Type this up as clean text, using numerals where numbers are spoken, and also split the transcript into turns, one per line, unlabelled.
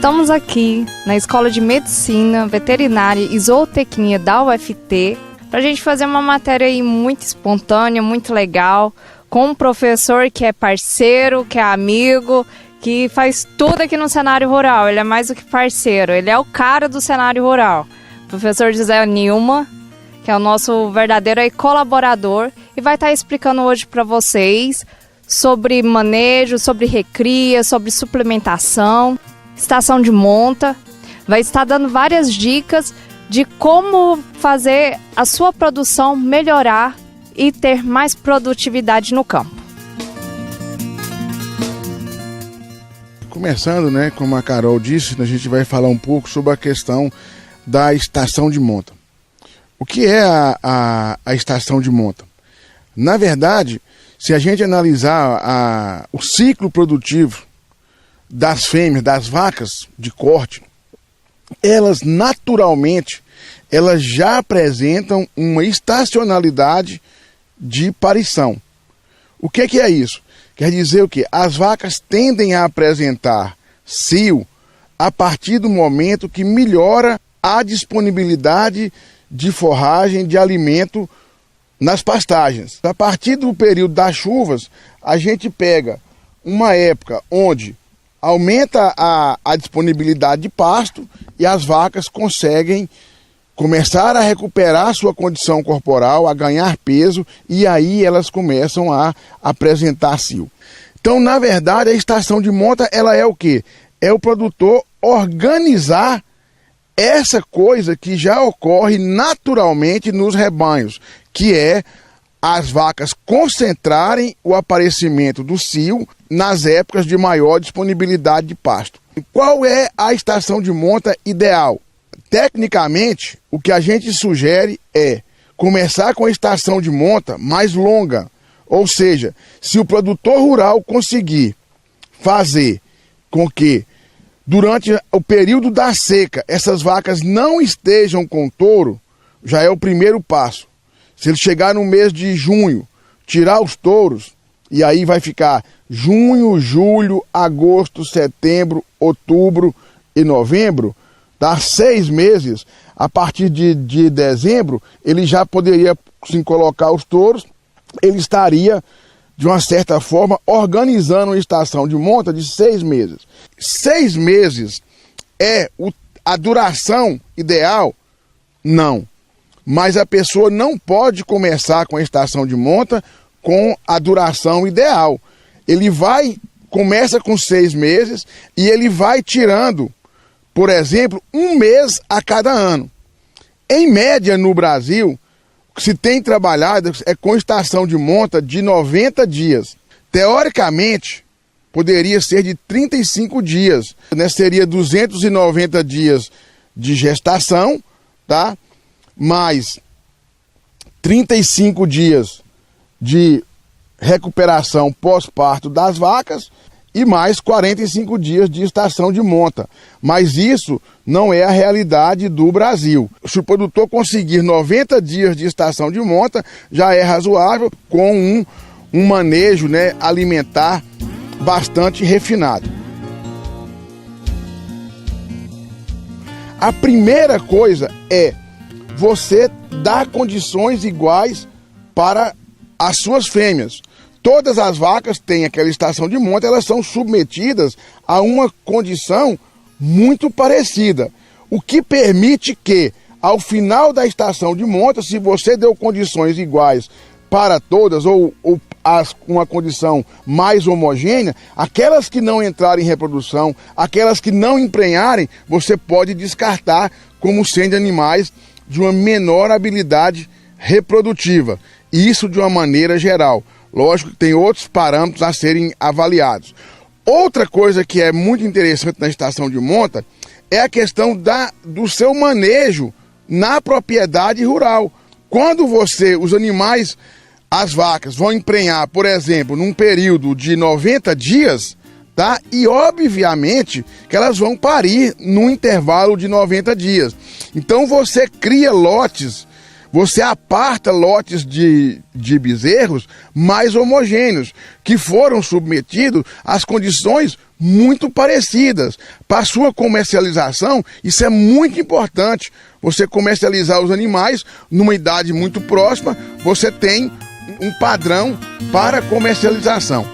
Estamos aqui na Escola de Medicina, Veterinária e Zootecnia da UFT para a gente fazer uma matéria aí muito espontânea, muito legal, com um professor que é parceiro, que é amigo, que faz tudo aqui no cenário rural. Ele é mais do que parceiro, ele é o cara do cenário rural. O professor José Nilma, que é o nosso verdadeiro colaborador, e vai estar explicando hoje para vocês sobre manejo, sobre recria, sobre suplementação, estação de monta. Vai estar dando várias dicas de como fazer a sua produção melhorar e ter mais produtividade no campo.
Começando, como a Carol disse, a gente vai falar um pouco sobre a questão da estação de monta. O que é a estação de monta? Na verdade, se a gente analisar o ciclo produtivo das fêmeas, das vacas de corte, elas naturalmente já apresentam uma estacionalidade de parição. O que é isso? Quer dizer o quê? As vacas tendem a apresentar cio a partir do momento que melhora a disponibilidade de forragem, de alimento nas pastagens. A partir do período das chuvas, a gente pega uma época onde aumenta a disponibilidade de pasto e as vacas conseguem começar a recuperar sua condição corporal, a ganhar peso, e aí elas começam a apresentar cio. Então, na verdade, a estação de monta, ela é o quê? É o produtor organizar essa coisa que já ocorre naturalmente nos rebanhos, que é as vacas concentrarem o aparecimento do cio nas épocas de maior disponibilidade de pasto. Qual é a estação de monta ideal? Tecnicamente, o que a gente sugere é começar com a estação de monta mais longa. Ou seja, se o produtor rural conseguir fazer com que durante o período da seca essas vacas não estejam com touro, já é o primeiro passo. Se ele chegar no mês de junho, tirar os touros, e aí vai ficar junho, julho, agosto, setembro, outubro e novembro, dá 6 meses. A partir de dezembro, ele já poderia sim colocar os touros, ele estaria, de uma certa forma, organizando uma estação de monta de 6 meses. 6 meses é a duração ideal? Não. Mas a pessoa não pode começar com a estação de monta com a duração ideal. Ele começa com 6 meses e ele vai tirando, por exemplo, 1 mês a cada ano. Em média, no Brasil, o que se tem trabalhado é com estação de monta de 90 dias. Teoricamente, poderia ser de 35 dias. Seria 290 dias de gestação, tá? Mais 35 dias de recuperação pós-parto das vacas e mais 45 dias de estação de monta. Mas isso não é a realidade do Brasil. Se o produtor conseguir 90 dias de estação de monta, já é razoável, com um manejo alimentar bastante refinado. A primeira coisa é você dar condições iguais para as suas fêmeas. Todas as vacas têm aquela estação de monta, elas são submetidas a uma condição muito parecida. O que permite que, ao final da estação de monta, se você deu condições iguais para todas, ou uma condição mais homogênea, aquelas que não entrarem em reprodução, aquelas que não emprenharem, você pode descartar como sendo animais de uma menor habilidade reprodutiva. Isso de uma maneira geral. Lógico que tem outros parâmetros a serem avaliados. Outra coisa que é muito interessante na estação de monta é a questão do seu manejo na propriedade rural. Quando os animais, as vacas, vão emprenhar, por exemplo, num período de 90 dias, tá? E obviamente que elas vão parir num intervalo de 90 dias. Então você cria lotes, você aparta lotes de bezerros mais homogêneos, que foram submetidos às condições muito parecidas. Para sua comercialização, isso é muito importante. Você comercializar os animais numa idade muito próxima, você tem um padrão para comercialização.